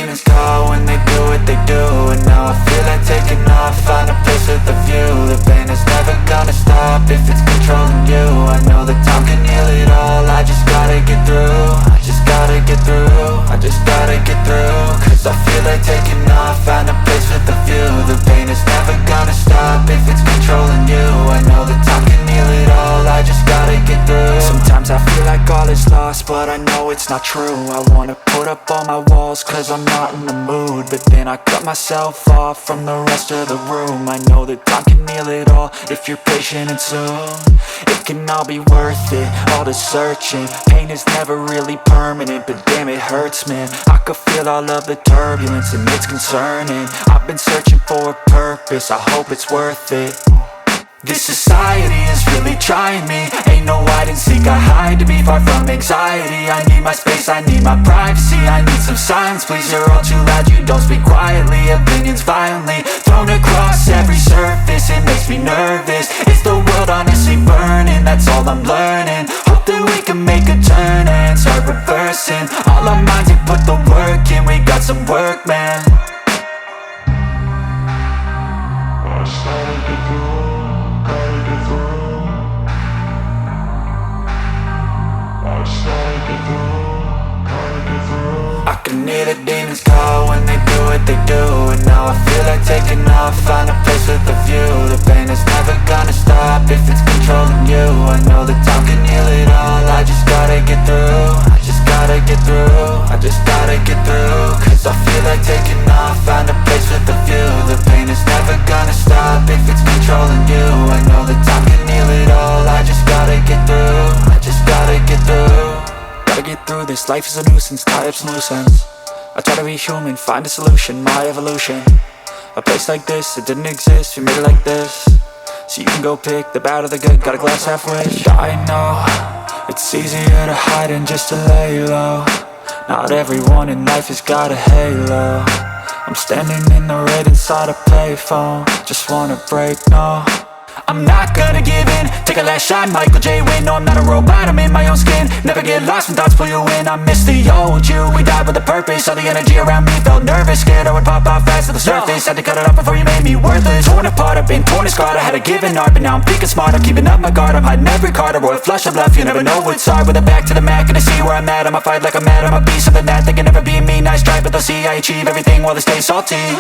demons call when they do what they do. And now I feel like taking off, find a place with a view. The pain is never gonna stop if it's controlling you. I know that time can heal it all, I just gotta get through. I just gotta get through, I just gotta get through. Cause I feel like taking off, find a place with a view. The pain is never gonna stop if it's controlling you. I know that time can heal it all, I just gotta get through. Sometimes I feel like all is lost, but I know it's not true. I wanna put up all my walls cause I'm not in the mood, but then I cut myself off from the rest of the room. I know that time can heal it all if you're patient and soon. It can all be worth it, all the searching. Pain is never really permanent, but damn it hurts, man. I could feel all of the turbulence and it's concerning. I've been searching for a purpose, I hope it's worth it. This society is really trying me. Ain't no hide and seek, I hide to be far from anxiety. I need my space, I need my privacy. I need some silence, please, you're all too loud. You don't speak quietly, opinions violently thrown across every surface. It makes me nervous, it's the world honestly burning. That's all I'm learning, hope that we can make a turn and start reversing. All our minds, we put the work in, we got some work, man. I started to go. I can hear the demons call when they do what they do. And now I feel like taking off, find a place with a view. The pain is never gonna stop if it's controlling you. I know that time can heal it all, I just gotta get through. I just gotta get through, I just gotta get through. Cause I feel like taking off, find a place with a view. The pain is never gonna stop if it's controlling you. I know that time can heal it all, I just gotta get through. I just gotta get through. Gotta get through this, life is a nuisance, tie up some loose ends. I try to be human, find a solution, my evolution. A place like this, it didn't exist, we made it like this. So you can go pick the bad or the good, got a glass halfway. I know, it's easier to hide than just to lay low. Not everyone in life has got a halo. I'm standing in the red inside a payphone, just wanna break, no. I'm not gonna give in, take a last shot, Michael J. Win. No, I'm not a robot, I'm in my own skin. Never get lost when thoughts pull you in. I miss the old you, we died with a purpose. All the energy around me felt nervous, scared I would pop off fast to the surface. Had to cut it off before you made me worthless. Torn apart, I've been torn and scarred. I had a given art, but now I'm thinking smart. I'm keeping up my guard, I'm hiding every card. A royal flush of love, you never know what's hard. With a back to the mat, gonna see where I'm at. I'ma fight like I'm mad, I'ma be something that they can never be me. Nice try, but they'll see I achieve everything while they stay salty.